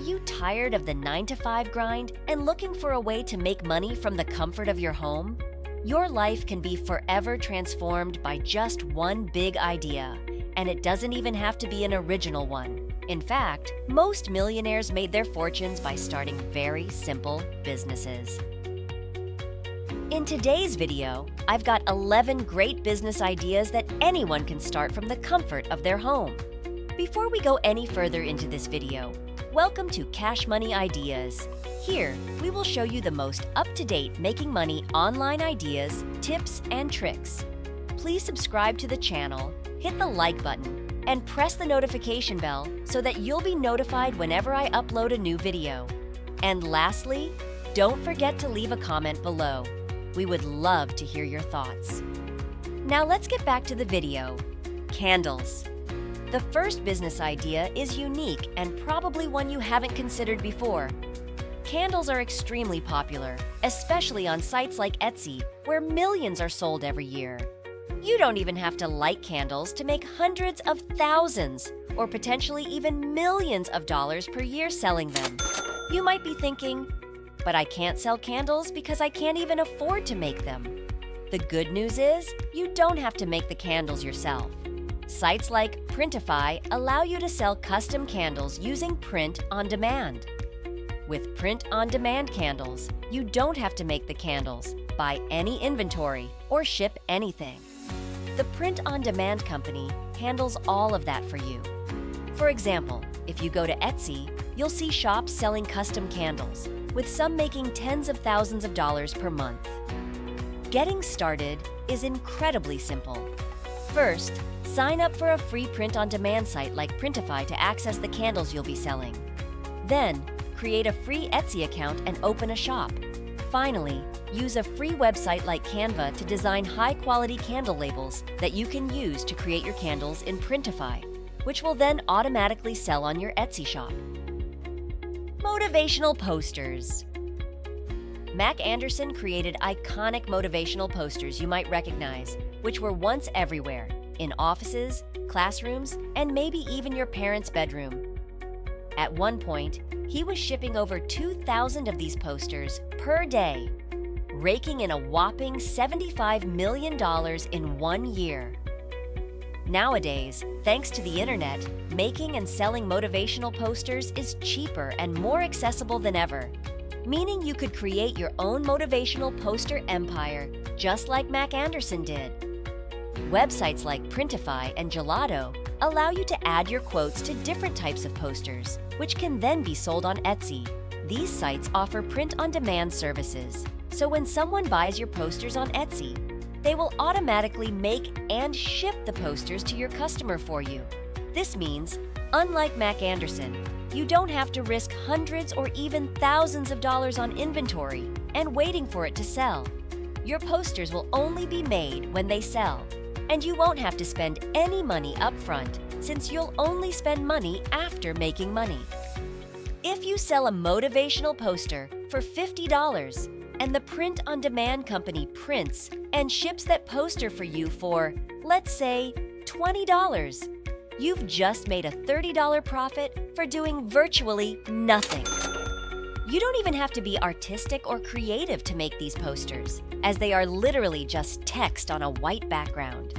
you tired of the 9-to-5 grind and looking for a way to make money from the comfort of your home? Your life can be forever transformed by just one big idea, and it doesn't even have to be an original one. In fact, most millionaires made their fortunes by starting very simple businesses. In today's video, I've got 11 great business ideas that anyone can start from the comfort of their home. Before we go any further into this video, welcome to Cash Money Ideas. Here, we will show you the most up-to-date making money online ideas, tips, and tricks. Please subscribe to the channel, hit the like button, and press the notification bell so that you'll be notified whenever I upload a new video. And lastly, don't forget to leave a comment below. We would love to hear your thoughts. Now let's get back to the video. Candles. The first business idea is unique and probably one you haven't considered before. Candles are extremely popular, especially on sites like Etsy, where millions are sold every year. You don't even have to light candles to make hundreds of thousands, or potentially even millions of dollars per year selling them. You might be thinking, but I can't sell candles because I can't even afford to make them. The good news is, you don't have to make the candles yourself. Sites like Printify allow you to sell custom candles using print on demand. With print-on-demand candles, you don't have to make the candles, buy any inventory, or ship anything. The print-on-demand company handles all of that for you. For example, if you go to Etsy, you'll see shops selling custom candles, with some making tens of thousands of dollars per month. Getting started is incredibly simple. First, sign up for a free print-on-demand site like Printify to access the candles you'll be selling. Then, create a free Etsy account and open a shop. Finally, use a free website like Canva to design high-quality candle labels that you can use to create your candles in Printify, which will then automatically sell on your Etsy shop. Motivational posters. Mac Anderson created iconic motivational posters you might recognize, which were once everywhere, in offices, classrooms, and maybe even your parents' bedroom. At one point, he was shipping over 2,000 of these posters per day, raking in a whopping $75 million in 1 year. Nowadays, thanks to the internet, making and selling motivational posters is cheaper and more accessible than ever, meaning you could create your own motivational poster empire just like Mac Anderson did. Websites like Printify and Gelato allow you to add your quotes to different types of posters, which can then be sold on Etsy. These sites offer print-on-demand services, so when someone buys your posters on Etsy, they will automatically make and ship the posters to your customer for you. This means, unlike Mac Anderson, you don't have to risk hundreds or even thousands of dollars on inventory and waiting for it to sell. Your posters will only be made when they sell, and you won't have to spend any money up front since you'll only spend money after making money. If you sell a motivational poster for $50 and the print-on-demand company prints and ships that poster for you for, let's say, $20, you've just made a $30 profit for doing virtually nothing. You don't even have to be artistic or creative to make these posters, as they are literally just text on a white background.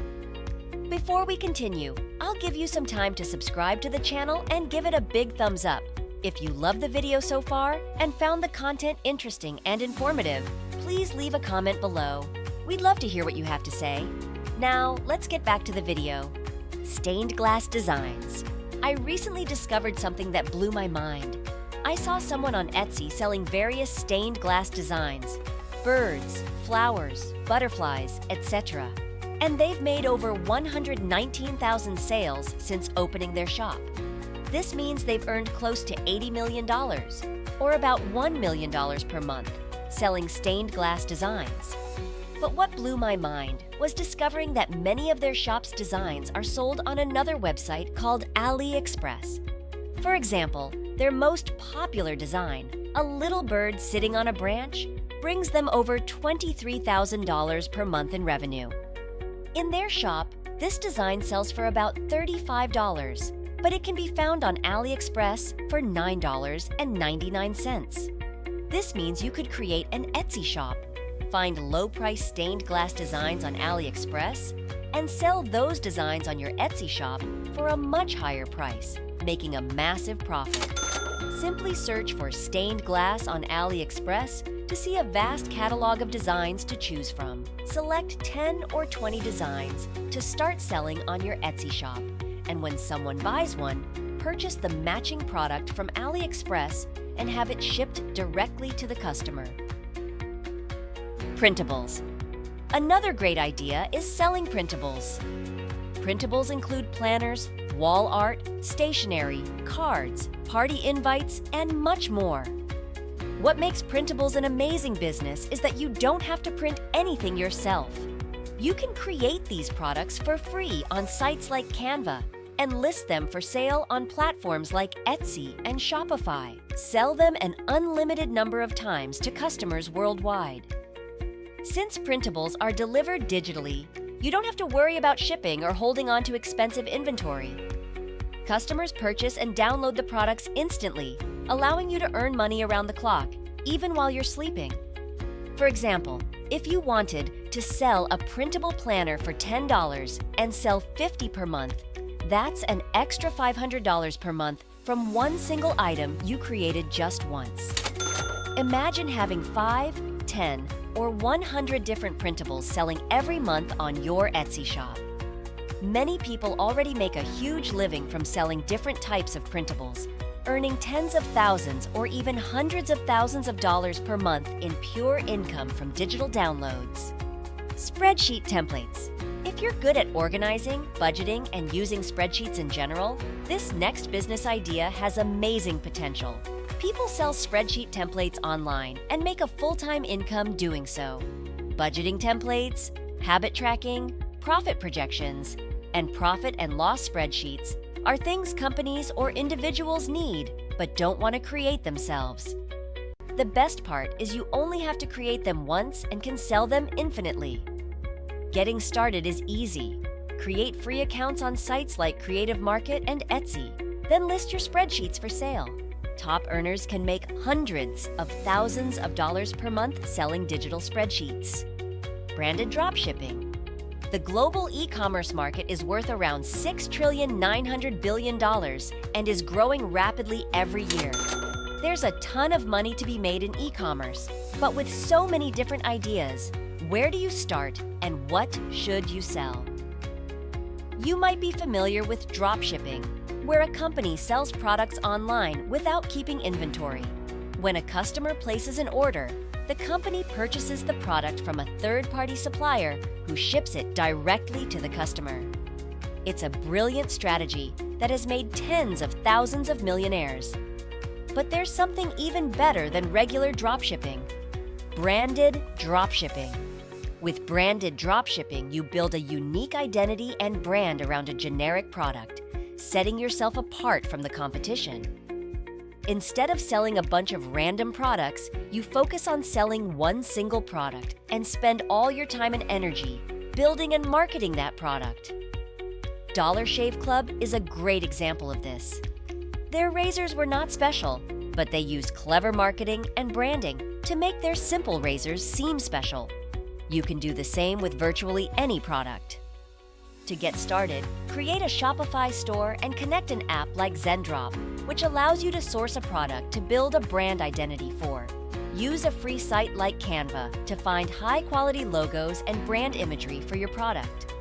Before we continue, I'll give you some time to subscribe to the channel and give it a big thumbs up. If you loved the video so far and found the content interesting and informative, please leave a comment below. We'd love to hear what you have to say. Now, let's get back to the video. Stained glass designs. I recently discovered something that blew my mind. I saw someone on Etsy selling various stained glass designs, birds, flowers, butterflies, etc. And they've made over 119,000 sales since opening their shop. This means they've earned close to $80 million, or about $1 million per month, selling stained glass designs. But what blew my mind was discovering that many of their shop's designs are sold on another website called AliExpress. For example, their most popular design, a little bird sitting on a branch, brings them over $23,000 per month in revenue. In their shop, this design sells for about $35, but it can be found on AliExpress for $9.99. This means you could create an Etsy shop, find low-price stained glass designs on AliExpress, and sell those designs on your Etsy shop for a much higher price, making a massive profit. Simply search for stained glass on AliExpress to see a vast catalog of designs to choose from. Select 10 or 20 designs to start selling on your Etsy shop, and when someone buys one, purchase the matching product from AliExpress and have it shipped directly to the customer. Printables. Another great idea is selling printables. Printables include planners, wall art, stationery, cards, party invites, and much more. What makes printables an amazing business is that you don't have to print anything yourself. You can create these products for free on sites like Canva and list them for sale on platforms like Etsy and Shopify. Sell them an unlimited number of times to customers worldwide. Since printables are delivered digitally, you don't have to worry about shipping or holding on to expensive inventory. Customers purchase and download the products instantly, allowing you to earn money around the clock, even while you're sleeping. For example, if you wanted to sell a printable planner for $10 and sell 50 per month, that's an extra $500 per month from one single item you created just once. Imagine having 5, 10, or 100 different printables selling every month on your Etsy shop. Many people already make a huge living from selling different types of printables, earning tens of thousands or even hundreds of thousands of dollars per month in pure income from digital downloads. Spreadsheet templates. If you're good at organizing, budgeting, and using spreadsheets in general, this next business idea has amazing potential. People sell spreadsheet templates online and make a full-time income doing so. Budgeting templates, habit tracking, profit projections, and profit and loss spreadsheets are things companies or individuals need but don't want to create themselves. The best part is you only have to create them once and can sell them infinitely. Getting started is easy. Create free accounts on sites like Creative Market and Etsy, then list your spreadsheets for sale. Top earners can make hundreds of thousands of dollars per month selling digital spreadsheets. Branded dropshipping. The global e-commerce market is worth around $6.9 trillion and is growing rapidly every year. There's a ton of money to be made in e-commerce, but with so many different ideas, where do you start and what should you sell? You might be familiar with dropshipping, where a company sells products online without keeping inventory. When a customer places an order, the company purchases the product from a third-party supplier who ships it directly to the customer. It's a brilliant strategy that has made tens of thousands of millionaires. But there's something even better than regular dropshipping: branded dropshipping. With branded dropshipping, you build a unique identity and brand around a generic product, setting yourself apart from the competition. Instead of selling a bunch of random products, you focus on selling one single product and spend all your time and energy building and marketing that product. Dollar Shave Club is a great example of this. Their razors were not special, but they used clever marketing and branding to make their simple razors seem special. You can do the same with virtually any product. To get started, create a Shopify store and connect an app like Zendrop, which allows you to source a product to build a brand identity for. Use a free site like Canva to find high-quality logos and brand imagery for your product.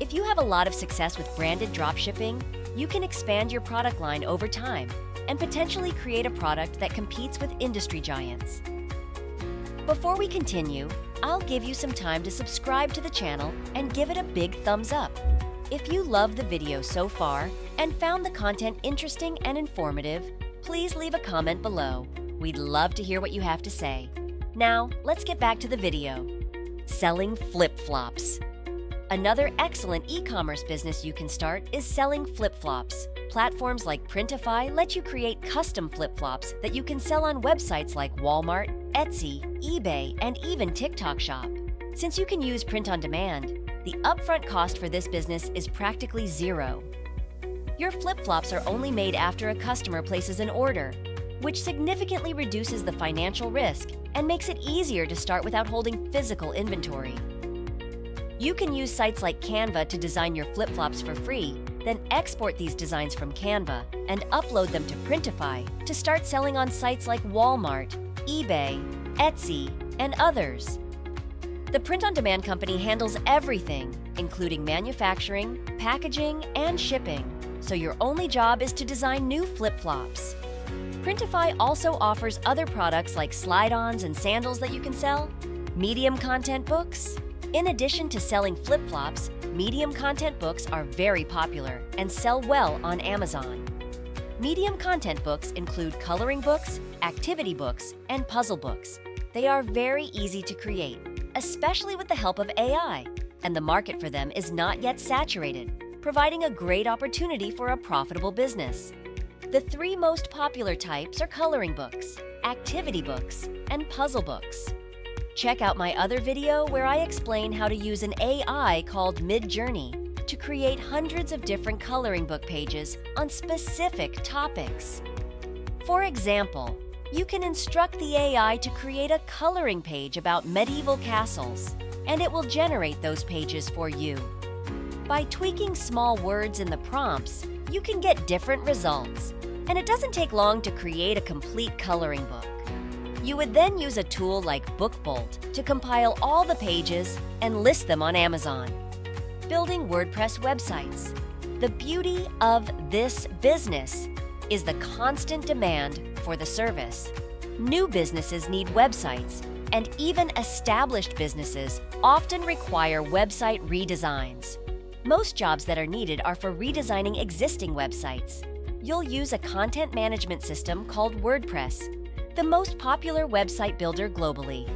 If you have a lot of success with branded dropshipping, you can expand your product line over time and potentially create a product that competes with industry giants. Before we continue, I'll give you some time to subscribe to the channel and give it a big thumbs up. If you loved the video so far and found the content interesting and informative, please leave a comment below. We'd love to hear what you have to say. Now, let's get back to the video. Selling flip-flops. Another excellent e-commerce business you can start is selling flip-flops. Platforms like Printify let you create custom flip-flops that you can sell on websites like Walmart, Etsy, eBay, and even TikTok Shop. Since you can use print on demand, the upfront cost for this business is practically zero. Your flip-flops are only made after a customer places an order, which significantly reduces the financial risk and makes it easier to start without holding physical inventory. You can use sites like Canva to design your flip-flops for free, then export these designs from Canva and upload them to Printify to start selling on sites like Walmart, eBay, Etsy, and others. The print-on-demand company handles everything, including manufacturing, packaging, and shipping, so your only job is to design new flip-flops. Printify also offers other products like slide-ons and sandals that you can sell, medium content books. In addition to selling flip-flops, medium content books are very popular and sell well on Amazon. Medium content books include coloring books, activity books, and puzzle books. They are very easy to create, especially with the help of AI, and the market for them is not yet saturated, providing a great opportunity for a profitable business. The three most popular types are coloring books, activity books, and puzzle books. Check out my other video where I explain how to use an AI called Midjourney to create hundreds of different coloring book pages on specific topics. For example, you can instruct the AI to create a coloring page about medieval castles, and it will generate those pages for you. By tweaking small words in the prompts, you can get different results, and it doesn't take long to create a complete coloring book. You would then use a tool like BookBolt to compile all the pages and list them on Amazon. Building WordPress websites. The beauty of this business is the constant demand for the service. New businesses need websites, and even established businesses often require website redesigns. Most jobs that are needed are for redesigning existing websites. You'll use a content management system called WordPress, the most popular website builder globally.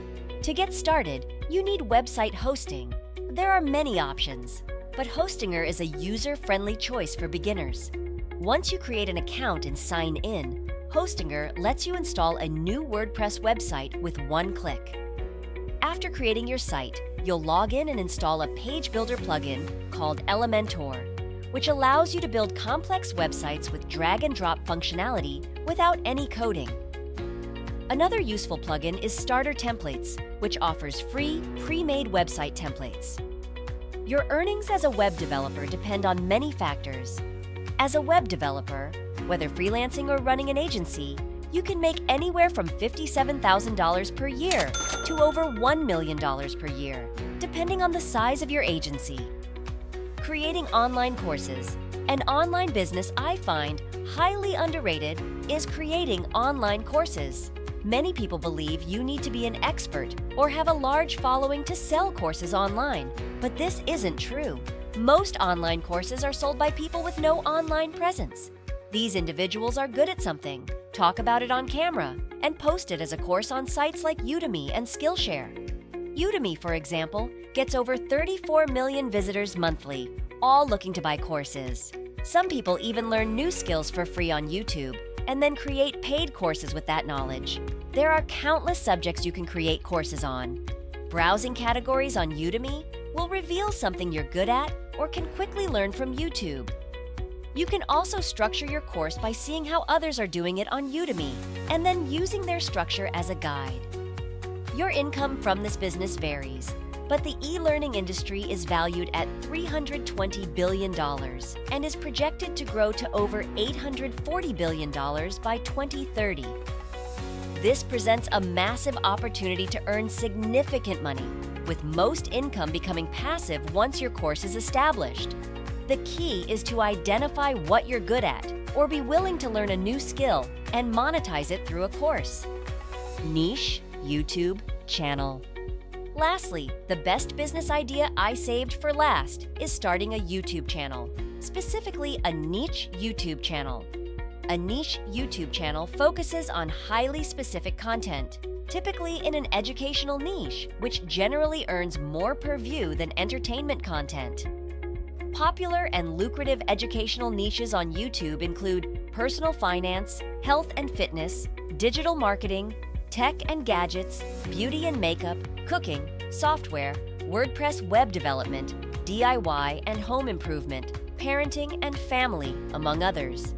To get started, you need website hosting. There are many options, but Hostinger is a user-friendly choice for beginners. Once you create an account and sign in, Hostinger lets you install a new WordPress website with one click. After creating your site, you'll log in and install a page builder plugin called Elementor, which allows you to build complex websites with drag-and-drop functionality without any coding. Another useful plugin is Starter Templates, which offers free, pre-made website templates. Your earnings as a web developer depend on many factors. As a web developer, whether freelancing or running an agency, you can make anywhere from $57,000 per year to over $1 million per year, depending on the size of your agency. Creating online courses. An online business I find highly underrated is creating online courses. Many people believe you need to be an expert or have a large following to sell courses online, but this isn't true. Most online courses are sold by people with no online presence. These individuals are good at something, talk about it on camera, and post it as a course on sites like Udemy and Skillshare. Udemy, for example, gets over 34 million visitors monthly, all looking to buy courses. Some people even learn new skills for free on YouTube and then create paid courses with that knowledge. There are countless subjects you can create courses on. Browsing categories on Udemy will reveal something you're good at or can quickly learn from YouTube. You can also structure your course by seeing how others are doing it on Udemy and then using their structure as a guide. Your income from this business varies, but the e-learning industry is valued at $320 billion and is projected to grow to over $840 billion by 2030. This presents a massive opportunity to earn significant money, with most income becoming passive once your course is established. The key is to identify what you're good at or be willing to learn a new skill and monetize it through a course. Niche YouTube channel. Lastly, the best business idea I saved for last is starting a YouTube channel, specifically a niche YouTube channel. A niche YouTube channel focuses on highly specific content, typically in an educational niche, which generally earns more per view than entertainment content. Popular and lucrative educational niches on YouTube include personal finance, health and fitness, digital marketing, tech and gadgets, beauty and makeup, cooking, software, WordPress web development, DIY and home improvement, parenting, and family, among others.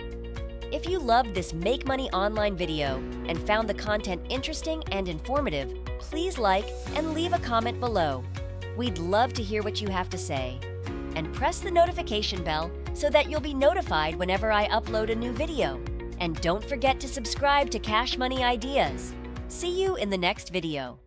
If you loved this Make Money Online video and found the content interesting and informative, please like and leave a comment below. We'd love to hear what you have to say. And press the notification bell so that you'll be notified whenever I upload a new video. And don't forget to subscribe to Cash Money Ideas. See you in the next video.